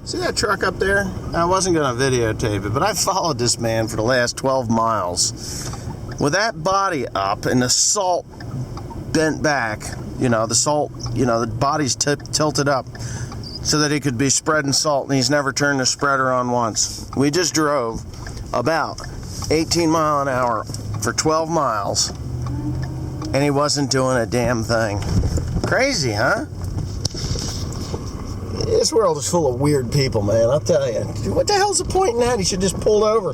See that truck up there? I wasn't going to videotape it, but I followed this man for the last 12 miles. With that body up and the salt bent back, you know, the salt, you know, the body's tilted up so that he could be spreading salt, and he's never turned the spreader on once. We just drove about 18 miles an hour for 12 miles, and he wasn't doing a damn thing. Crazy, huh? This world is full of weird people, man, I'll tell you. What the hell's the point in that? He should just pulled over.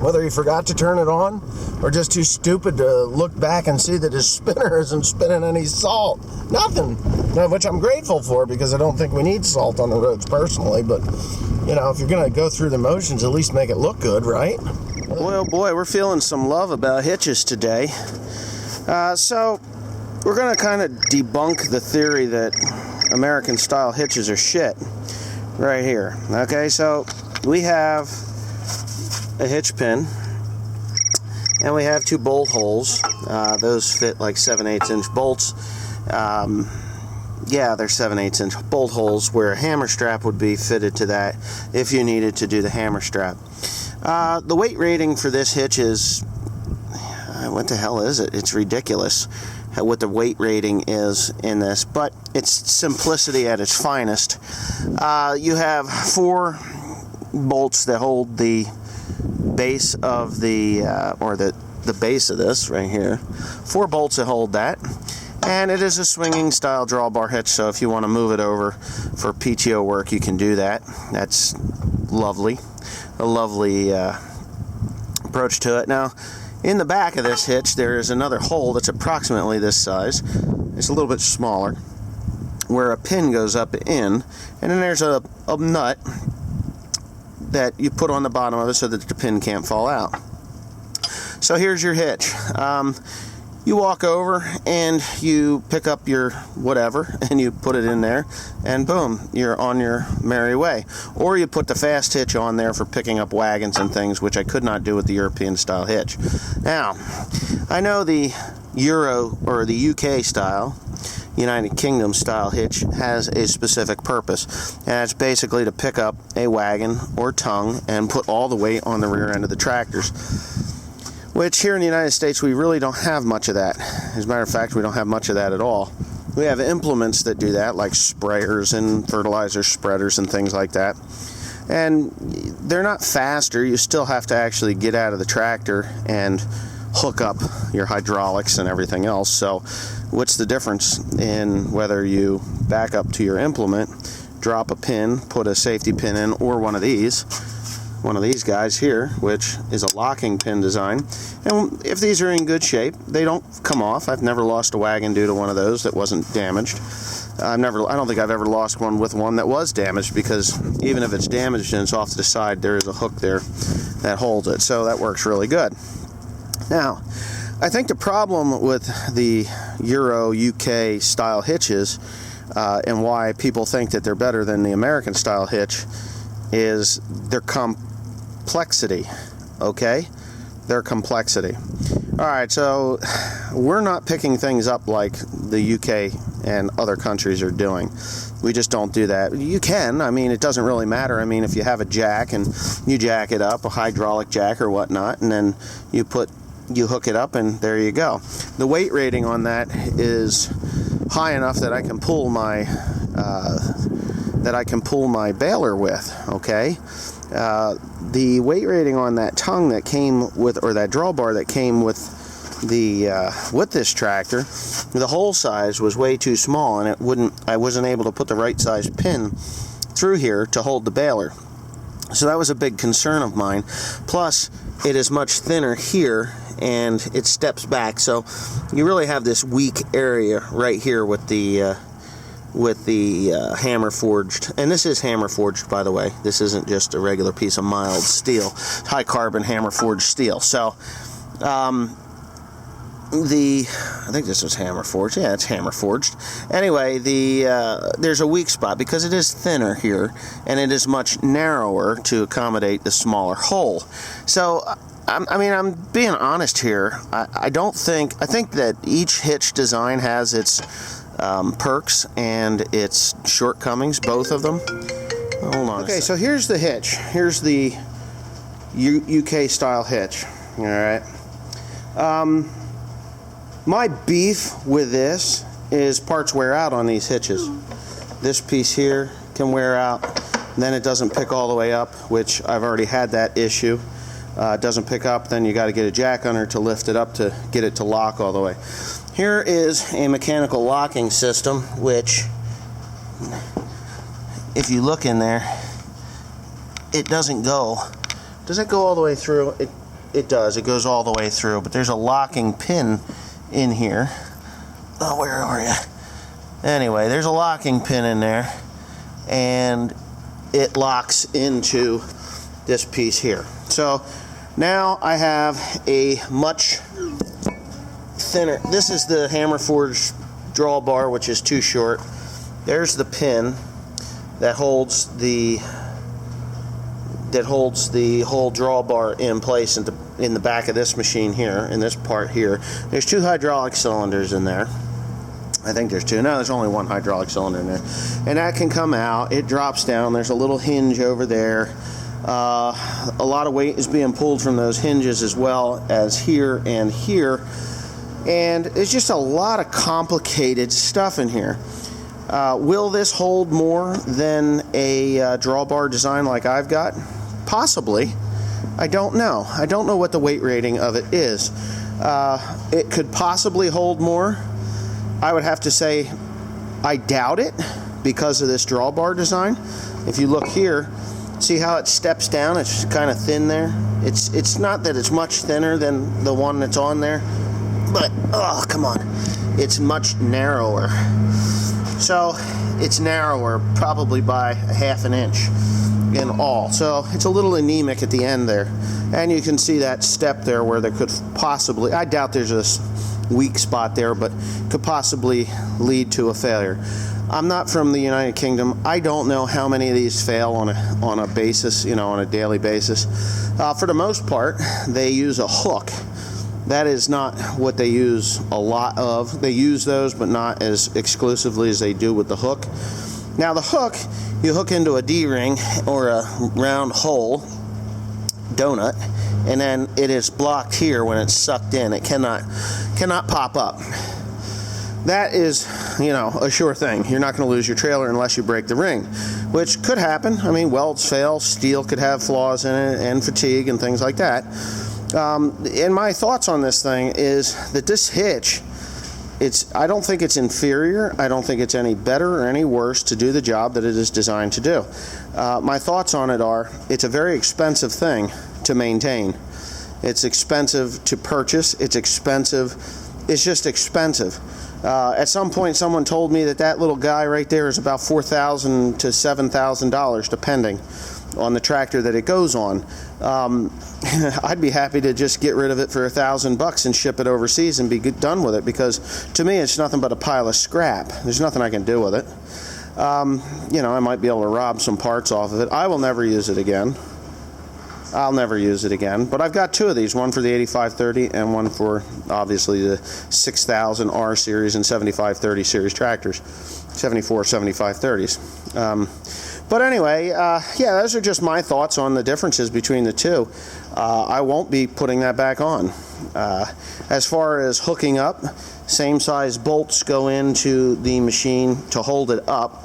Whether he forgot to turn it on or just too stupid to look back and see that his spinner isn't spinning any salt. Nothing. Which I'm grateful for, because I don't think we need salt on the roads personally. But, you know, if you're going to go through the motions, at least make it look good, right? Well, boy, we're feeling some love about hitches today. So we're going to kind of debunk the theory that American-style hitches are shit right here. Okay, so we have a hitch pin, and we have two bolt holes. Those fit like 7/8 inch bolts. Yeah, they're 7/8 inch bolt holes, where a hammer strap would be fitted to that if you needed to do the hammer strap. The weight rating for this hitch is, what the hell is it? It's ridiculous what the weight rating is in this, but it's simplicity at its finest. You have 4 bolts that hold the base of the the base of this right here. 4 bolts that hold that, and it is a swinging style drawbar hitch, so if you want to move it over for PTO work, you can do that. That's lovely, a lovely approach to it. Now, in the back of this hitch, there is another hole that's approximately this size. It's a little bit smaller, where a pin goes up in, and then there's a nut that you put on the bottom of it so that the pin can't fall out. So here's your hitch. You walk over and you pick up your whatever and you put it in there, and boom, you're on your merry way. Or you put the fast hitch on there for picking up wagons and things, which I could not do with the European style hitch. Now, I know the Euro or the UK style, United Kingdom style hitch has a specific purpose, and it's basically to pick up a wagon or tongue and put all the weight on the rear end of the tractors, which here in the United States we really don't have much of that. As a matter of fact, we don't have much of that at all. We have implements that do that, like sprayers and fertilizer spreaders and things like that, and they're not faster. You still have to actually get out of the tractor and hook up your hydraulics and everything else. So what's the difference in whether you back up to your implement, drop a pin, put a safety pin in, or one of these guys here, which is a locking pin design, and if these are in good shape, they don't come off. I've never lost a wagon due to one of those that wasn't damaged. I don't think I've ever lost one with one that was damaged, because even if it's damaged and it's off to the side, there is a hook there that holds it, so that works really good. Now, I think the problem with the Euro UK style hitches and why people think that they're better than the American style hitch is their complexity, okay? Their complexity. Alright, so we're not picking things up like the UK and other countries are doing. We just don't do that. You can, I mean, it doesn't really matter. I mean, if you have a jack and you jack it up, a hydraulic jack or whatnot, and then you hook it up and there you go. The weight rating on that is high enough that I can pull my baler with, okay? The weight rating on that tongue that came with, or that drawbar that came with this tractor, the hole size was way too small, and I wasn't able to put the right size pin through here to hold the baler. So that was a big concern of mine. Plus, it is much thinner here, and it steps back, so you really have this weak area right here with the hammer forged, and this is hammer forged, by the way. This isn't just a regular piece of mild steel, high carbon hammer forged steel. So I think this was hammer forged. Yeah, it's hammer forged. Anyway, there's a weak spot because it is thinner here, and it is much narrower to accommodate the smaller hole. So I'm being honest here. I think that each hitch design has its perks and its shortcomings, both of them. Hold on. Okay, so here's the hitch. Here's the UK style hitch. All right. My beef with this is parts wear out on these hitches. This piece here can wear out, then it doesn't pick all the way up, which I've already had that issue. It doesn't pick up, then you got to get a jack under to lift it up to get it to lock all the way. Here is a mechanical locking system, which, if you look in there, it doesn't go. Does it go all the way through? It does. It goes all the way through, but there's a locking pin in here. Oh, where are you? Anyway, there's a locking pin in there, and it locks into this piece here. So now I have a much thinner, this is the Hammer Forge drawbar, which is too short. There's the pin that holds the whole drawbar in place in the back of this machine here, in this part here. There's 2 hydraulic cylinders in there. I think there's 2. No, there's only 1 hydraulic cylinder in there. And that can come out. It drops down. There's a little hinge over there. A lot of weight is being pulled from those hinges as well as here and here. And it's just a lot of complicated stuff in here. Will this hold more than a drawbar design like I've got? Possibly. I don't know. I don't know what the weight rating of it is. It could possibly hold more. I would have to say I doubt it because of this drawbar design. If you look here, see how it steps down? It's kind of thin there. It's not that it's much thinner than the one that's on there, but oh, come on. It's much narrower. So it's narrower probably by 1/2 inch in all. So it's a little anemic at the end there. And you can see that step there where there could possibly, I doubt there's a weak spot there, but could possibly lead to a failure. I'm not from the United Kingdom. I don't know how many of these fail on a basis, on a daily basis. For the most part, they use a hook. That is not what they use a lot of. They use those, but not as exclusively as they do with the hook. Now the hook, you hook into a D-ring or a round hole, donut, and then it is blocked here when it's sucked in. It cannot pop up. That is, a sure thing. You're not going to lose your trailer unless you break the ring, which could happen. I mean, welds fail, steel could have flaws in it, and fatigue and things like that. And my thoughts on this thing is that this hitch, I don't think it's inferior. I don't think it's any better or any worse to do the job that it is designed to do. My thoughts on it are, it's a very expensive thing to maintain. It's expensive to purchase. It's expensive. It's just expensive. At some point, someone told me that little guy right there is about $4,000 to $7,000, depending on the tractor that it goes on. I'd be happy to just get rid of it for $1,000 and ship it overseas and be done with it, because to me it's nothing but a pile of scrap. There's nothing I can do with it. I might be able to rob some parts off of it. I will never use it again. I'll never use it again. But I've got 2 of these, one for the 8530 and one for obviously the 6000 R series and 7530 series tractors, 74 7530s. But anyway, those are just my thoughts on the differences between the 2. I won't be putting that back on. As far as hooking up, same size bolts go into the machine to hold it up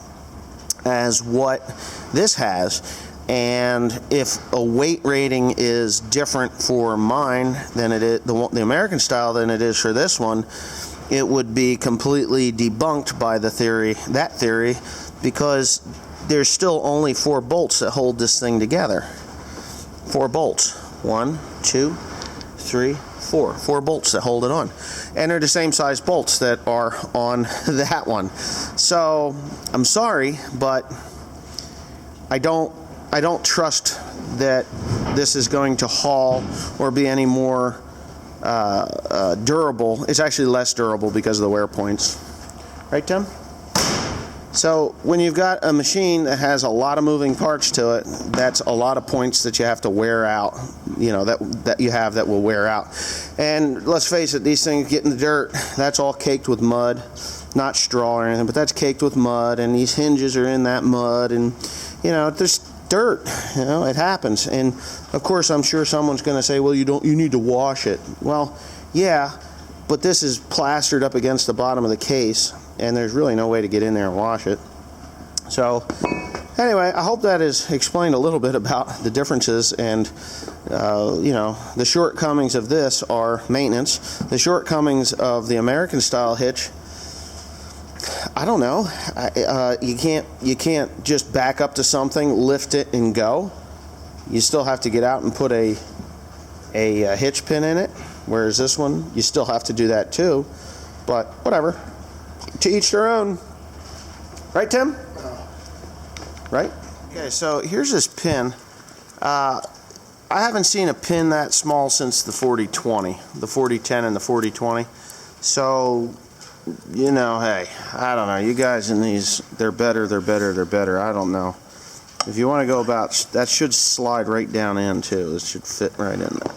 as what this has. And if a weight rating is different for mine than it is the American style than it is for this one, it would be completely debunked by that theory, because there's still only 4 bolts that hold this thing together. 4 bolts. 1, 2, 3, 4. 4 bolts that hold it on. And they're the same size bolts that are on that one. So, I'm sorry, but I don't trust that this is going to haul or be any more durable. It's actually less durable because of the wear points. Right, Tim? So when you've got a machine that has a lot of moving parts to it, that's a lot of points that you have to wear out, that you have that will wear out. And let's face it, these things get in the dirt, that's all caked with mud, not straw or anything, but that's caked with mud, and these hinges are in that mud, and you know, just dirt. You know, it happens. And of course, I'm sure someone's going to say, well, you need to wash it. Well, yeah, but this is plastered up against the bottom of the case, and there's really no way to get in there and wash it. So anyway, I hope that has explained a little bit about the differences, and you know, the shortcomings of this are maintenance. The shortcomings of the American style hitch, I don't know. You can't just back up to something, lift it, and go. You still have to get out and put a hitch pin in it. Whereas this one, you still have to do that too. But whatever. To each their own. Right, Tim? Right? Okay, so here's this pin. I haven't seen a pin that small since the 4020, the 4010 and the 4020. So, you know, hey, I don't know. You guys in these, they're better. I don't know. If you want to go about, that should slide right down in too. It should fit right in there.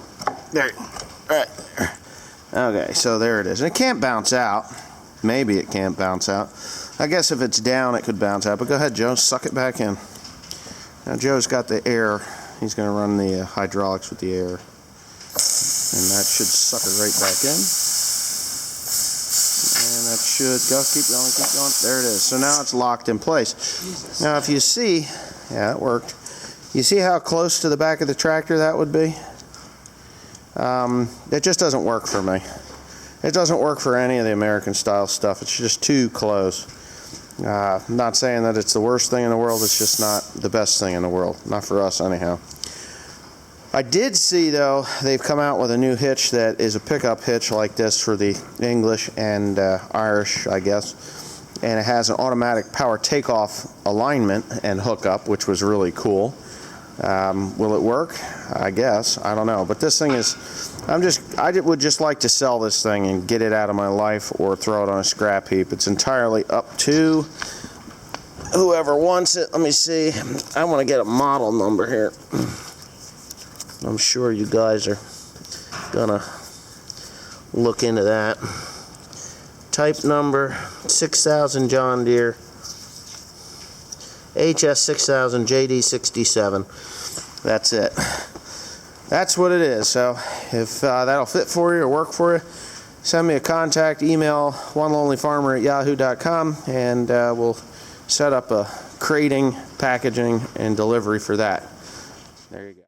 There, right there. Okay, so there it is. And it can't bounce out. Maybe it can't bounce out. I guess if it's down, it could bounce out. But go ahead, Joe, suck it back in. Now Joe's got the air. He's going to run the hydraulics with the air. And that should suck it right back in. And that should go. Keep going, keep going. There it is. So now it's locked in place. Jesus. Now if you see, yeah, it worked. You see how close to the back of the tractor that would be? It just doesn't work for me. It doesn't work for any of the American style stuff. It's just too close. I'm not saying that it's the worst thing in the world. It's just not the best thing in the world. Not for us, anyhow. I did see, though, they've come out with a new hitch that is a pickup hitch like this for the English and Irish, I guess. And it has an automatic power takeoff alignment and hookup, which was really cool. Will it work? I guess. I don't know. But this thing is, I would just like to sell this thing and get it out of my life or throw it on a scrap heap. It's entirely up to whoever wants it. Let me see. I want to get a model number here. I'm sure you guys are gonna look into that. Type number 6000 John Deere HS6000 JD67. That's it. That's what it is. So if that'll fit for you or work for you, send me a contact email, onelonelyfarmer@yahoo.com, and we'll set up a crating, packaging, and delivery for that. There you go.